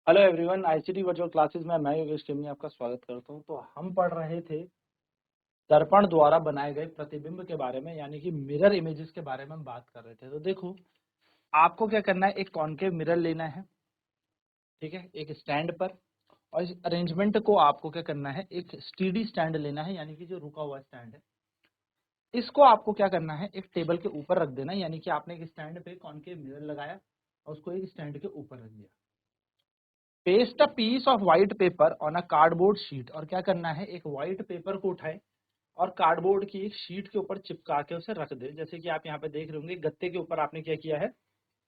Hello everyone, ICT virtual classes में मैं योगेश टिमनी आपका स्वागत करता हूं। तो हम पढ़ रहे थे दर्पण द्वारा बनाए गए प्रतिबिंब के बारे में, यानी कि मिरर इमेजेस के बारे में हम बात कर रहे थे। तो देखो, आपको क्या करना है, एक कॉन्केव मिरर लेना है, ठीक है, एक स्टैंड पर। और इस अरेंजमेंट को आपको क्या करना है, एक स्टीडी स्टैंड लेना है, यानी कि जो रुका हुआ स्टैंड है। इसको आपको क्या करना है, एक टेबल के ऊपर रख देना, यानी कि आपने एक स्टैंड पे कॉन्केव मिरर लगाया और उसको एक स्टैंड के ऊपर रख दिया। Paste a piece of white paper on a cardboard sheet, और क्या करना है, एक व्हाइट पेपर को उठाए और कार्डबोर्ड की एक शीट के ऊपर चिपका के उसे रख दे। जैसे कि आप यहाँ पे देख रहे होंगे, गत्ते के ऊपर आपने क्या किया है,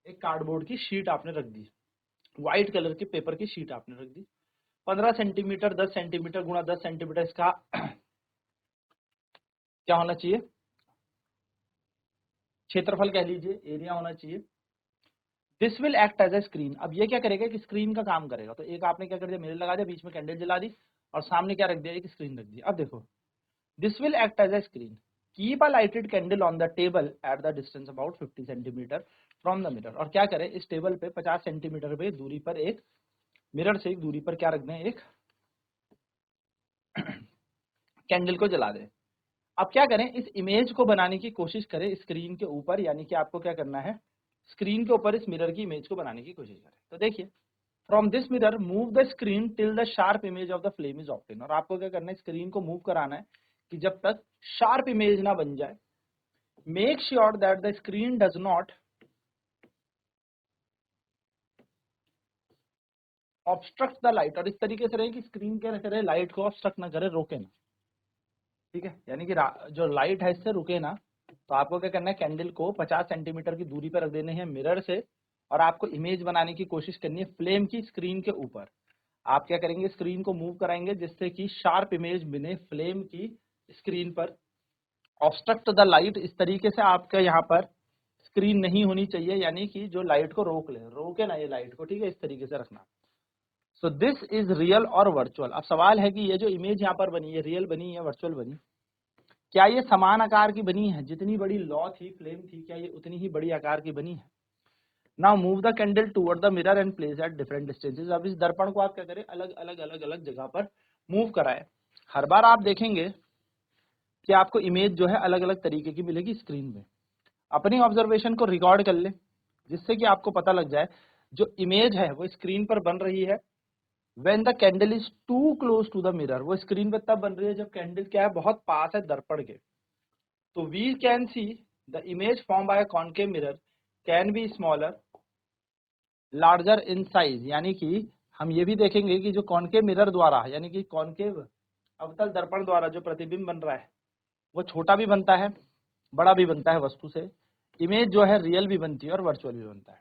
एक कार्डबोर्ड की शीट आपने रख दी, व्हाइट कलर के पेपर की शीट आपने रख दी। 15 सेंटीमीटर 10 सेंटीमीटर गुणा 10 सेंटीमीटर इसका क्या होना चाहिए, क्षेत्रफल कह लीजिए, एरिया होना चाहिए। This will act as a screen. अब ये क्या करेगा, कि स्क्रीन का काम करेगा। तो एक आपने क्या कर दिया, मिरर लगा दिया, बीच में कैंडल जला दी और सामने क्या रख दिया, एक स्क्रीन रख दी। अब देखो, this will act as a screen. Keep a lighted candle on the table at the distance about 50 centimeter from the mirror. और क्या करें, इस टेबल पे 50 सेंटीमीटर पे दूरी पर एक मिरर से एक दूरी पर क्या रख दें, एक कैंडल को जला दें। अब क्या करें, इस इमेज को बनाने की कोशिश करें स्क्रीन के ऊपर, यानी कि आपको क्या करना है, स्क्रीन के ऊपर इस मिरर की इमेज को बनाने की कोशिश करें। तो देखिए, from this mirror move the screen till the sharp image of the flame is obtain. और आपको क्या करना है, स्क्रीन को मूव कराना है कि जब तक शार्प इमेज ना बन जाए। Make sure that the screen does not obstruct the light। और इस तरीके से रहे कि स्क्रीन क्या करे, लाइट को ऑब्स्ट्रक्ट ना करे, रोके ना, ठीक है, यानी कि जो लाइट है इससे रुके ना। तो आपको क्या करना है, कैंडल को 50 सेंटीमीटर की दूरी पर रख देने हैं मिरर से, और आपको इमेज बनाने की कोशिश करनी है फ्लेम की स्क्रीन के ऊपर। आप क्या करेंगे, स्क्रीन को मूव कराएंगे जिससे कि शार्प इमेज बने फ्लेम की स्क्रीन पर। ऑब्स्ट्रक्ट द लाइट, इस तरीके से आपके यहाँ पर स्क्रीन नहीं होनी चाहिए, यानी कि जो लाइट को रोक ले, रोके ना ये लाइट को, ठीक है, इस तरीके से रखना। सो दिस इज रियल और वर्चुअल। अब सवाल है कि ये जो इमेज यहाँ पर बनी है, रियल बनी या वर्चुअल बनी। क्या ये समान आकार की बनी है, जितनी बड़ी लौ थी, फ्लेम थी, क्या ये उतनी ही बड़ी आकार की बनी है। Now move the candle toward the mirror and place at different distances. अब इस दर्पण को आप क्या करें, अलग अलग अलग अलग जगह पर मूव कराए। हर बार आप देखेंगे कि आपको इमेज जो है अलग अलग तरीके की मिलेगी स्क्रीन में। अपनी ऑब्जर्वेशन को रिकॉर्ड कर ले, जिससे कि आपको पता लग जाए जो इमेज है वो स्क्रीन पर बन रही है when the candle is too close to the mirror। वो स्क्रीन पे तब बन रही है जब कैंडल क्या है, बहुत पास है दर्पण के। तो we can see the image formed by a concave mirror can be smaller larger in size। यानी कि हम ये भी देखेंगे कि जो कॉन्केव मिरर द्वारा, यानी कि कॉन्केव अवतल दर्पण द्वारा जो प्रतिबिंब बन रहा है, वो छोटा भी बनता है, बड़ा भी बनता है वस्तु से। इमेज जो है रियल भी बनती है और वर्चुअल भी बनता है।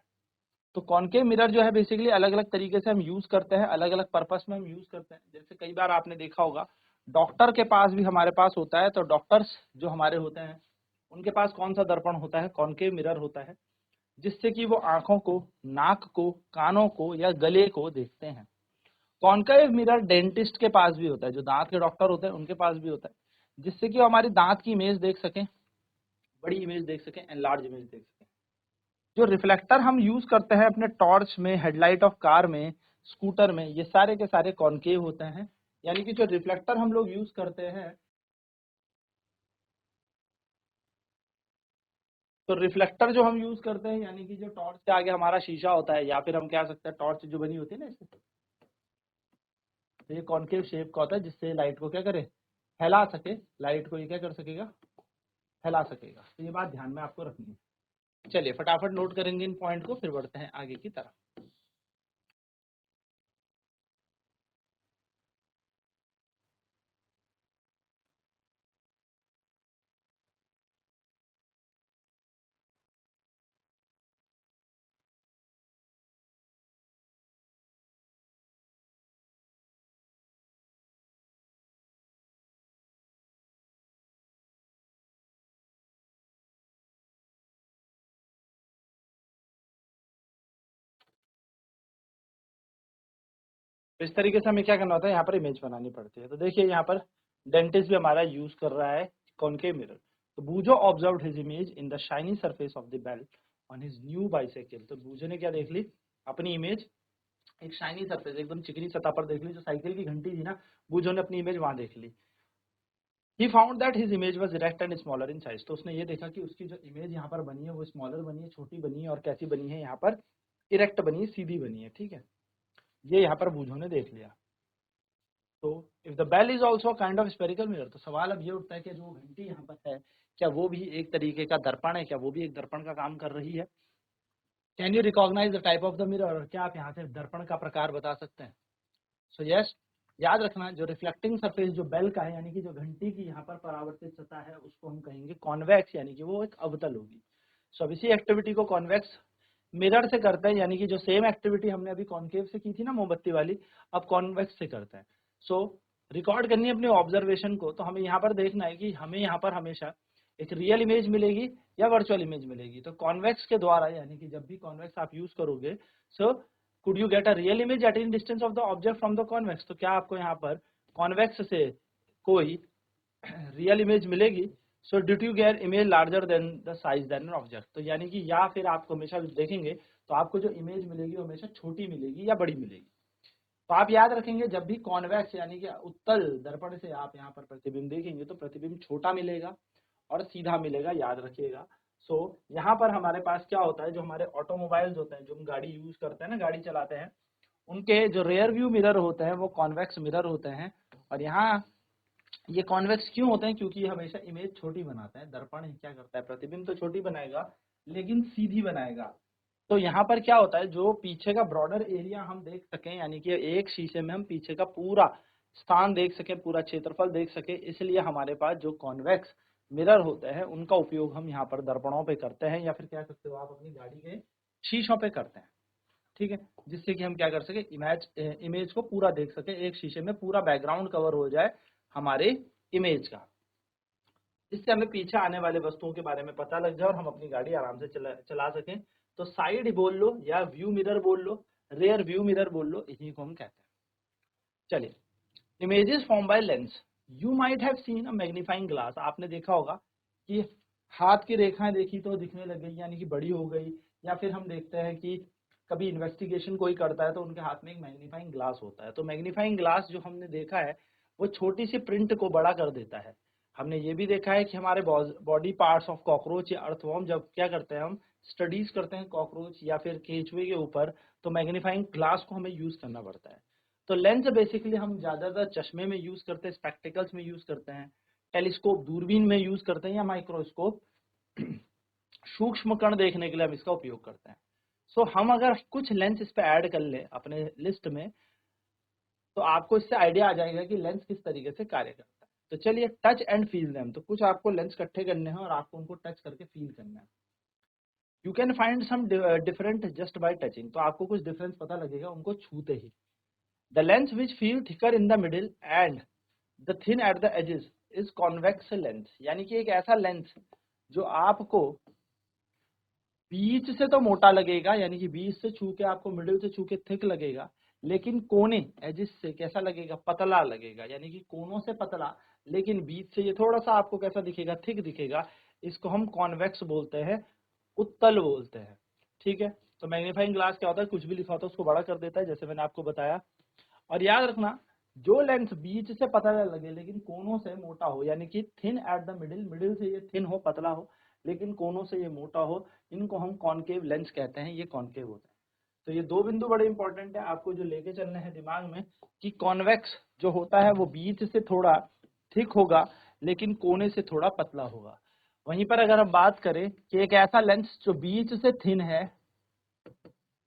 तो कॉन्केव मिरर जो है बेसिकली अलग अलग तरीके से हम यूज करते हैं, अलग अलग पर्पस में हम यूज करते हैं। जैसे कई बार आपने देखा होगा, डॉक्टर के पास भी हमारे पास होता है। तो डॉक्टर्स जो हमारे होते हैं, उनके पास कौन सा दर्पण होता है, कॉन्केव मिरर होता है, जिससे कि वो आंखों को, नाक को, कानों को या गले को देखते हैं। कॉन्केव मिरर डेंटिस्ट के पास भी होता है, जो दांत के डॉक्टर होते हैं उनके पास भी होता है, जिससे कि वो हमारी दांत की इमेज देख सकें, बड़ी इमेज देख सकें, एनलार्ज इमेज देख सकें। जो रिफ्लेक्टर हम यूज करते हैं अपने टॉर्च में, हेडलाइट ऑफ कार में, स्कूटर में, ये सारे के सारे कॉन्केव होते हैं। यानी कि जो रिफ्लेक्टर हम लोग यूज करते हैं, तो रिफ्लेक्टर जो हम यूज करते हैं, यानी कि जो टॉर्च के आगे हमारा शीशा होता है, या फिर हम कह सकते हैं टॉर्च जो बनी होती है ना इससे, तो ये कॉन्केव शेप का होता है, जिससे लाइट को क्या करे, फैला सके, लाइट को ये क्या कर सकेगा, फैला सकेगा। तो ये बात ध्यान में आपको रखनी है। चलिए फटाफट नोट करेंगे इन पॉइंट को, फिर बढ़ते हैं आगे की तरफ। तो इस तरीके से हमें क्या करना होता है, यहाँ पर इमेज बनानी पड़ती है। तो देखिए यहाँ पर डेंटिस्ट भी हमारा यूज कर रहा है कॉन्केव मिरर। तो Boojho observed his image in the shiny surface of the bell on his new bicycle. तो बूजो ने क्या देख ली, अपनी इमेज एक शाइनी सरफेस, एकदम चिकनी सतह पर देख ली, जो साइकिल की घंटी थी ना, बूझो ने अपनी इमेज वहां देख ली। He found that his image was erect and smaller in size, तो उसने ये देखा कि उसकी जो इमेज यहाँ पर बनी है वो स्मॉलर बनी है, छोटी बनी है, और कैसी बनी है यहाँ पर, इरेक्ट बनी है, सीधी बनी है, ठीक है। ये यहाँ पर बूझो ने देख लिया। तो if the bell is also kind of spherical mirror, तो सवाल अब ये उठता है कि जो घंटी यहाँ पर है, क्या वो भी एक तरीके का दर्पण है, क्या वो भी एक दर्पण का काम कर रही है। Can you recognise the type of the mirror, क्या आप यहाँ से दर्पण का प्रकार बता सकते हैं। सो यस, याद रखना जो रिफ्लेक्टिंग सरफेस जो बेल का है, यानी कि जो घंटी की यहाँ पर परावर्तित सतह है, उसको हम कहेंगे कॉन्वेक्स, यानी कि वो एक अवतल होगी। सो अब इसी एक्टिविटी को कॉन्वेक्स मिरर से करते हैं, यानी कि जो सेम एक्टिविटी हमने अभी कॉन्केव से की थी ना, मोमबत्ती वाली, अब कॉन्वेक्स से करते हैं। सो रिकॉर्ड करनी है अपने ऑब्जर्वेशन को, तो हमें यहाँ पर देखना है कि हमें यहाँ पर हमेशा एक रियल इमेज मिलेगी या वर्चुअल इमेज मिलेगी। तो कॉन्वेक्स के द्वारा, यानी कि जब भी कॉन्वेक्स आप यूज करोगे, so could you get a real image at in distance of the object from the convex, तो क्या आपको यहाँ पर कॉन्वेक्स से कोई रियल इमेज मिलेगी। So due to get image larger than the size than an object, तो यानी कि या फिर आपको हमेशा देखेंगे तो आपको जो इमेज मिलेगी वो हमेशा छोटी मिलेगी या बड़ी मिलेगी। तो आप याद रखेंगे जब भी कॉन्वेक्स यानी कि उत्तल दर्पण से आप यहाँ पर प्रतिबिंब देखेंगे तो प्रतिबिंब छोटा मिलेगा और सीधा मिलेगा, याद रखिएगा। सो यहाँ पर हमारे पास क्या होता है, जो हमारे ऑटोमोबाइल्स होते हैं, जो हम गाड़ी यूज करते हैं ना, गाड़ी चलाते हैं, उनके जो रेयर व्यू मिरर होते हैं वो कॉन्वेक्स मिरर होते हैं। और यहाँ ये कॉन्वेक्स क्यों होते हैं, क्योंकि ये हमेशा इमेज छोटी बनाते हैं। दर्पण ही क्या करता है, प्रतिबिंब तो छोटी बनाएगा लेकिन सीधी बनाएगा। तो यहाँ पर क्या होता है, जो पीछे का ब्रॉडर एरिया हम देख सकें, यानी कि एक शीशे में हम पीछे का पूरा स्थान देख सकें, पूरा क्षेत्रफल देख सकें, इसलिए हमारे पास जो कॉन्वेक्स मिरर होते हैं उनका उपयोग हम यहाँ पर दर्पणों पे करते हैं, या फिर क्या करते हो आप अपनी गाड़ी के शीशों पे करते हैं, ठीक है। जिससे कि हम क्या कर सके, इमेज को पूरा देख सके, एक शीशे में पूरा बैकग्राउंड कवर हो जाए हमारे इमेज का। इससे हमें पीछे आने वाले वस्तुओं के बारे में पता लग जाए और हम अपनी गाड़ी आराम से चला सकें। तो साइड बोल लो या व्यू मिरर बोल लो, रेयर व्यू मिरर बोल लो, इन्हीं को हम कहते हैं। चलिए, images form by lens. You might have seen a magnifying glass, आपने देखा होगा कि हाथ की रेखाएं देखी तो दिखने लग गई, यानी कि बड़ी हो गई। या फिर हम देखते हैं कि कभी इन्वेस्टिगेशन कोई करता है तो उनके हाथ में एक मैग्नीफाइंग ग्लास होता है, तो मैग्नीफाइंग ग्लास जो हमने देखा है वो छोटी सी प्रिंट को बड़ा कर देता है। हमने ये भी देखा है कि हमारे बॉडी पार्ट्स ऑफ कॉकरोच या अर्थवर्म जब क्या करते हैं, हम स्टडीज करते हैं कॉकरोच या फिर केंचुए के ऊपर, तो मैग्नीफाइंग ग्लास को हमें यूज करना पड़ता है। तो लेंस बेसिकली हम ज्यादातर चश्मे में यूज करते हैं, स्पेक्टिकल्स में यूज करते हैं, टेलीस्कोप दूरबीन में यूज करते हैं, या माइक्रोस्कोप सूक्ष्म कण देखने के लिए हम इसका उपयोग करते हैं। सो हम अगर कुछ लेंस इस पे ऐड कर ले अपने लिस्ट में, तो आपको इससे आइडिया आ जाएगा कि लेंस किस तरीके से कार्य करता है। तो चलिए, टच एंड फील देम, तो कुछ आपको लेंस इकट्ठे करने हैं और आपको उनको टच करके फील करना है। You can find some different just by touching, तो आपको कुछ डिफरेंस पता लगेगा उनको छूते ही। The lens which feel thicker in the middle and the thin at the edges is convex lens, यानी कि एक ऐसा लेंस जो आपको बीच से तो मोटा लगेगा, यानी कि बीच से छू के आपको मिडिल से छू के थिक लगेगा, लेकिन कोने एजिस से कैसा लगेगा, पतला लगेगा, यानी कि कोनों से पतला, लेकिन बीच से ये थोड़ा सा आपको कैसा दिखेगा, थिक दिखेगा। इसको हम कॉन्वेक्स बोलते हैं, उत्तल बोलते हैं, ठीक है। तो मैग्नीफाइंग ग्लास क्या होता है, कुछ भी लिखा होता है उसको बड़ा कर देता है, जैसे मैंने आपको बताया। और याद रखना, जो लेंस बीच से पतला लगे लेकिन कोनों से मोटा हो, यानी कि thin at the middle, middle से ये थिन हो, पतला हो, लेकिन कोनों से ये मोटा हो, इनको हम कॉनकेव लेंस कहते हैं, ये कॉनकेव होते हैं। तो ये दो बिंदु बड़े इंपॉर्टेंट है, आपको जो लेके चलने हैं दिमाग में, कि कॉन्वेक्स जो होता है वो बीच से थोड़ा थिक होगा लेकिन कोने से थोड़ा पतला होगा। वहीं पर अगर हम बात करें कि एक ऐसा लेंस जो बीच से थिन है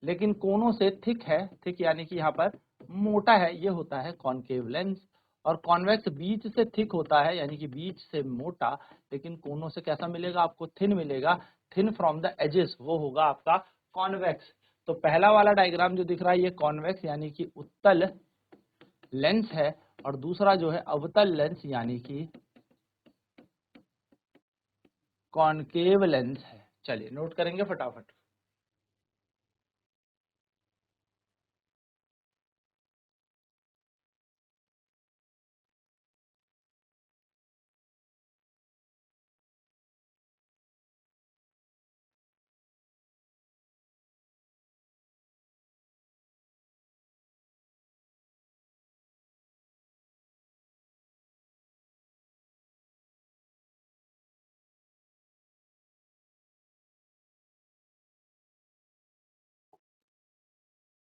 लेकिन कोनों से थिक है, थिक यानी कि यहाँ पर मोटा है, ये होता है कॉनकेव लेंस। और कॉन्वेक्स बीच से थिक होता है, यानी कि बीच से मोटा, लेकिन कोनों से कैसा मिलेगा, आपको थिन मिलेगा, थिन फ्रॉम द एजेस, वो होगा आपका कॉन्वेक्स। तो पहला वाला डायग्राम जो दिख रहा है ये कॉन्वेक्स यानी कि उत्तल लेंस है, और दूसरा जो है अवतल लेंस यानी कि कॉनकेव लेंस है। चलिए नोट करेंगे फटाफट।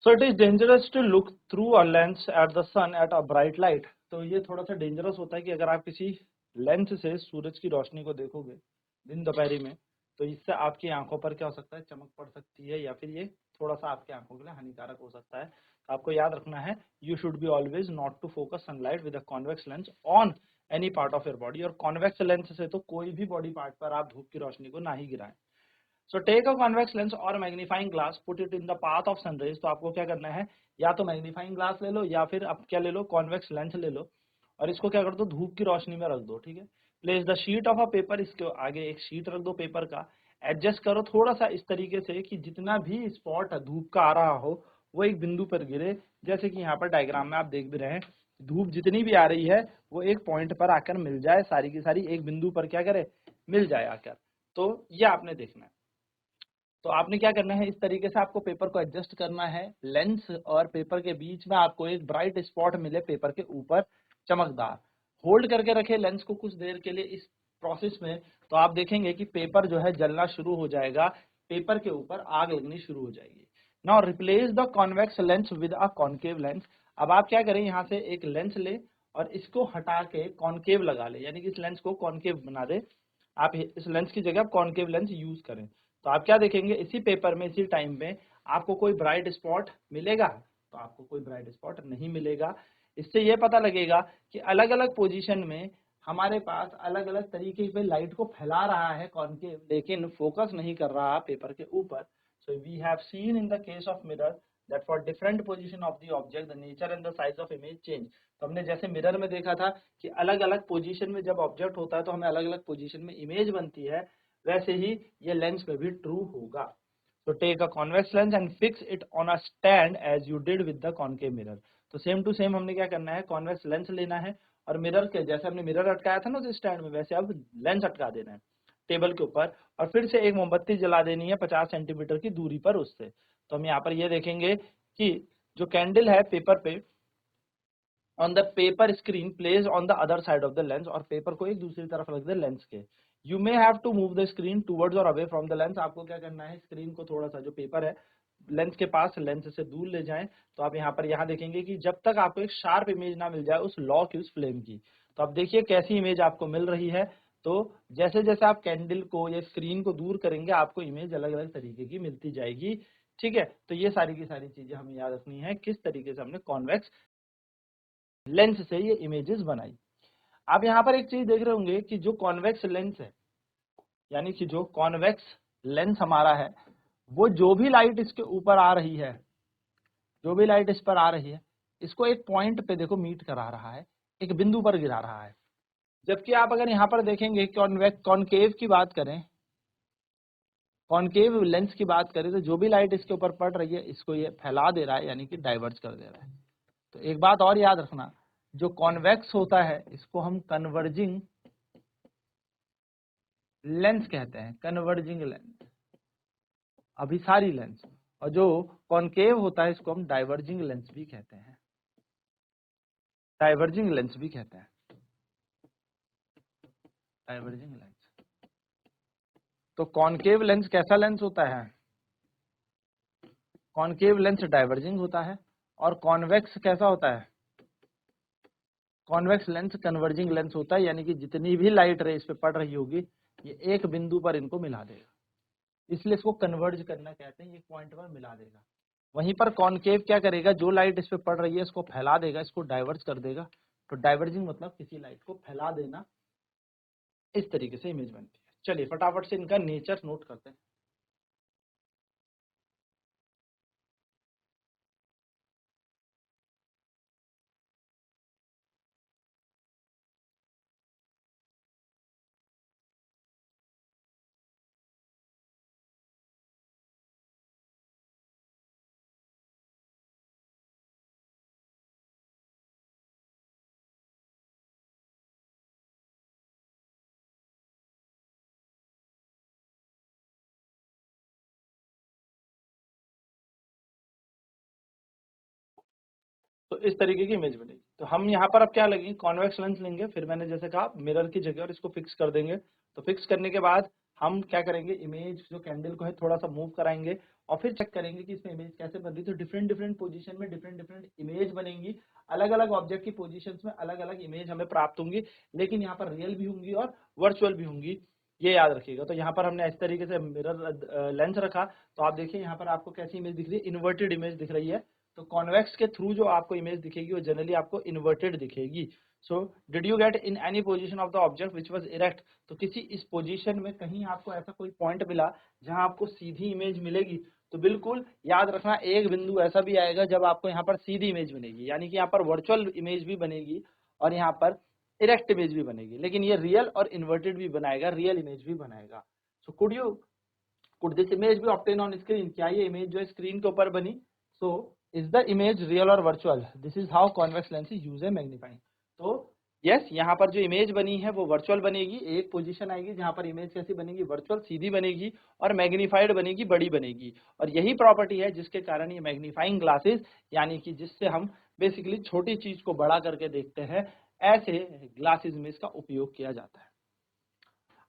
So it is dangerous to look through a lens at the sun at a bright light. तो ये थोड़ा सा डेंजरस होता है कि अगर आप किसी लेंस से सूरज की रोशनी को देखोगे दिन दोपहरी में, तो इससे आपकी आंखों पर क्या हो सकता है, चमक पड़ सकती है, या फिर ये थोड़ा सा आपकी आंखों के लिए हानिकारक हो सकता है। तो आपको याद रखना है, you should be always not to focus sunlight with a convex lens on any part of your body. और कॉन्वेक्स लेंस से तो कोई भी बॉडी पार्ट पर आप धूप की रोशनी को ना ही गिराएं। So take a convex lens और magnifying glass, put it in the path of sunrays. तो आपको क्या करना है, या तो मैग्नीफाइंग ग्लास ले लो, या फिर आप क्या ले लो, कॉन्वेक्स लेंस ले लो, और इसको क्या कर दो, धूप की रोशनी में रख दो। ठीक है, place the sheet of a paper, इसके आगे एक शीट रख दो पेपर का। एडजस्ट करो थोड़ा सा इस तरीके से कि जितना भी स्पॉट धूप का आ रहा हो वो एक बिंदु पर गिरे। जैसे कि यहाँ पर डायग्राम में आप देख भी रहे हैं, धूप जितनी भी आ रही है वो एक पॉइंट पर आकर मिल जाए, सारी की सारी एक बिंदु पर क्या करे, मिल जाए आकर। तो ये आपने देखना है। तो आपने क्या करना है, इस तरीके से आपको पेपर को एडजस्ट करना है। लेंस और पेपर के बीच में आपको एक ब्राइट स्पॉट मिले पेपर के ऊपर, चमकदार। होल्ड करके रखे लेंस को कुछ देर के लिए इस प्रोसेस में, तो आप देखेंगे कि पेपर जो है जलना शुरू हो जाएगा, पेपर के ऊपर आग लगनी शुरू हो जाएगी। Now replace the convex lens with a concave lens. अब आप क्या करें, यहाँ से एक लेंस ले और इसको हटा के कॉनकेव लगा ले, यानी कि इस लेंस को कॉनकेव बना दे। आप इस लेंस की जगह कॉनकेव लेंस यूज करें, तो आप क्या देखेंगे, इसी पेपर में इसी टाइम में आपको कोई ब्राइट स्पॉट मिलेगा, तो आपको कोई ब्राइट स्पॉट नहीं मिलेगा। इससे ये पता लगेगा कि अलग अलग पोजीशन में हमारे पास अलग अलग तरीके पे लाइट को फैला रहा है कॉनकेव, लेकिन फोकस नहीं कर रहा पेपर के ऊपर। So we have seen in the case of mirror that for different position of the object the nature and the size of image change। तो हमने जैसे मिरर में देखा था कि अलग अलग पोजीशन में जब ऑब्जेक्ट होता है तो हमें अलग अलग पोजीशन में इमेज बनती है, वैसे ही ये लेंस में भी ट्रू होगा। तो take a convex lens and fix it on a stand as you did with the concave mirror. तो सेम टू सेम हमने क्या करना है, कॉन्वेक्स लेंस लेना है और मिरर के जैसे हमने मिरर अटकाया था ना उस स्टैंड में, वैसे अब लेंस अटका देना है टेबल के ऊपर, और फिर से एक मोमबत्ती जला देनी है 50 सेंटीमीटर की दूरी पर उससे। तो हम यहाँ पर ये देखेंगे कि जो कैंडल है पेपर पे, on the paper screen place on the other side of the lens, और पेपर को एक दूसरी तरफ रख दे लेंस के। You may have to move the screen towards और अवे फ्रॉम द लेंस। आपको क्या करना है, स्क्रीन को थोड़ा सा, जो पेपर है लेंस के पास, लेंस से दूर ले जाएं। तो आप यहाँ पर यहाँ देखेंगे कि जब तक आपको एक शार्प इमेज ना मिल जाए उस लॉ की, उस फ्लेम की। तो अब देखिए कैसी इमेज आपको मिल रही है। तो जैसे जैसे आप कैंडल को या स्क्रीन को दूर करेंगे आपको इमेज अलग अलग तरीके की मिलती जाएगी। ठीक है, तो ये सारी की सारी चीजें हमें याद रखनी है, किस तरीके से हमने कॉन्वेक्स लेंस से ये इमेजेस बनाई। आप यहाँ पर एक चीज देख रहे होंगे कि जो कॉन्वेक्स लेंस है, यानी कि जो कॉन्वेक्स लेंस हमारा है, वो जो भी लाइट इसके ऊपर आ रही है, जो भी लाइट इस पर आ रही है, इसको एक पॉइंट पे देखो मीट करा रहा है, एक बिंदु पर गिरा रहा है। जबकि आप अगर यहाँ पर देखेंगे कॉन्वेक्स कॉनकेव की बात करें, कॉनकेव लेंस की बात करें, तो जो भी लाइट इसके ऊपर पड़ रही है इसको ये फैला दे रहा है, यानी कि डाइवर्ज कर दे रहा है। तो एक बात और याद रखना, जो कॉन्वेक्स होता है इसको हम कन्वर्जिंग लेंस कहते हैं, कन्वर्जिंग लेंस, अभिसारी लेंस। और जो कॉनकेव होता है इसको हम डाइवर्जिंग लेंस भी कहते हैं, डाइवर्जिंग लेंस भी कहते हैं, डाइवर्जिंग लेंस। तो कॉनकेव लेंस कैसा लेंस होता है, कॉनकेव लेंस डाइवर्जिंग होता है, और कॉन्वेक्स कैसा होता है, कॉन्वेक्स लेंस कन्वर्जिंग लेंस होता है, यानी कि जितनी भी लाइट रे इस पे पड़ रही होगी ये एक बिंदु पर इनको मिला देगा, इसलिए इसको कन्वर्ज करना कहते हैं, एक पॉइंट पर मिला देगा। वहीं पर कॉनकेव क्या करेगा, जो लाइट इस पे पड़ रही है इसको फैला देगा, इसको डाइवर्ज कर देगा। तो डाइवर्जिंग मतलब किसी लाइट को फैला देना, इस तरीके से इमेज बनती है। चलिए फटाफट से इनका नेचर नोट करते हैं। तो इस तरीके की इमेज बनेगी। तो हम यहाँ पर अब क्या लगेंगे, कॉन्वेक्स लेंस लेंगे, फिर मैंने जैसे कहा मिरर की जगह, और इसको फिक्स कर देंगे। तो फिक्स करने के बाद हम क्या करेंगे, इमेज जो कैंडल को है थोड़ा सा मूव कराएंगे, और फिर चेक करेंगे कि इसमें इमेज कैसे बन रही है। तो डिफरेंट डिफरेंट पोजीशन में डिफरेंट डिफरेंट इमेज बनेंगी, अलग अलग ऑब्जेक्ट की पोजीशंस में अलग अलग इमेज हमें प्राप्त होंगी, लेकिन यहाँ पर रियल भी होंगी और वर्चुअल भी होंगी, ये याद रखिएगा। तो यहाँ पर हमने इस तरीके से मिरर लेंस रखा, तो आप देखिए यहाँ पर आपको कैसी इमेज दिख रही है, इन्वर्टेड इमेज दिख रही है। तो कॉन्वेक्स के थ्रू जो आपको इमेज दिखेगी वो जनरली आपको इन्वर्टेड दिखेगी। So did you get in any position of the object which was erect, तो किसी इस पोजीशन में कहीं आपको ऐसा कोई पॉइंट मिला जहां आपको सीधी इमेज मिलेगी, तो बिल्कुल याद रखना एक बिंदु ऐसा भी आएगा जब आपको यहाँ पर सीधी इमेज बनेगी, यानी कि यहाँ पर वर्चुअल इमेज भी बनेगी और यहाँ पर इरेक्ट इमेज भी बनेगी, लेकिन ये रियल और इन्वर्टेड भी बनाएगा, रियल इमेज भी बनाएगा। सो कुड दिस इमेज भी ऑब्टेन ऑन स्क्रीन, क्या ये इमेज जो है स्क्रीन के ऊपर बनी? So is the image real और virtual, this is how convex lens is used in magnifying. तो यस, यहाँ पर जो इमेज बनी है वो वर्चुअल बनेगी, एक पोजीशन आएगी जहां पर इमेज कैसी बनेगी, वर्चुअल सीधी बनेगी, और मैग्नीफाइड बनेगी, बड़ी बनेगी। और यही प्रॉपर्टी है जिसके कारण ये मैग्नीफाइंग ग्लासेस, यानी कि जिससे हम बेसिकली छोटी चीज को बड़ा करके देखते हैं, ऐसे ग्लासेस में इसका उपयोग किया जाता है।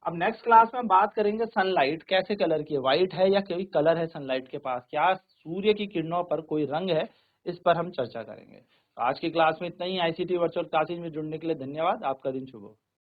अब नेक्स्ट क्लास में बात करेंगे सनलाइट कैसे कलर की है, व्हाइट है या कोई कलर है सनलाइट के पास, क्या सूर्य की किरणों पर कोई रंग है, इस पर हम चर्चा करेंगे। तो आज की क्लास में इतना ही। आईसीटी वर्चुअल क्लासेज में जुड़ने के लिए धन्यवाद। आपका दिन शुभ हो।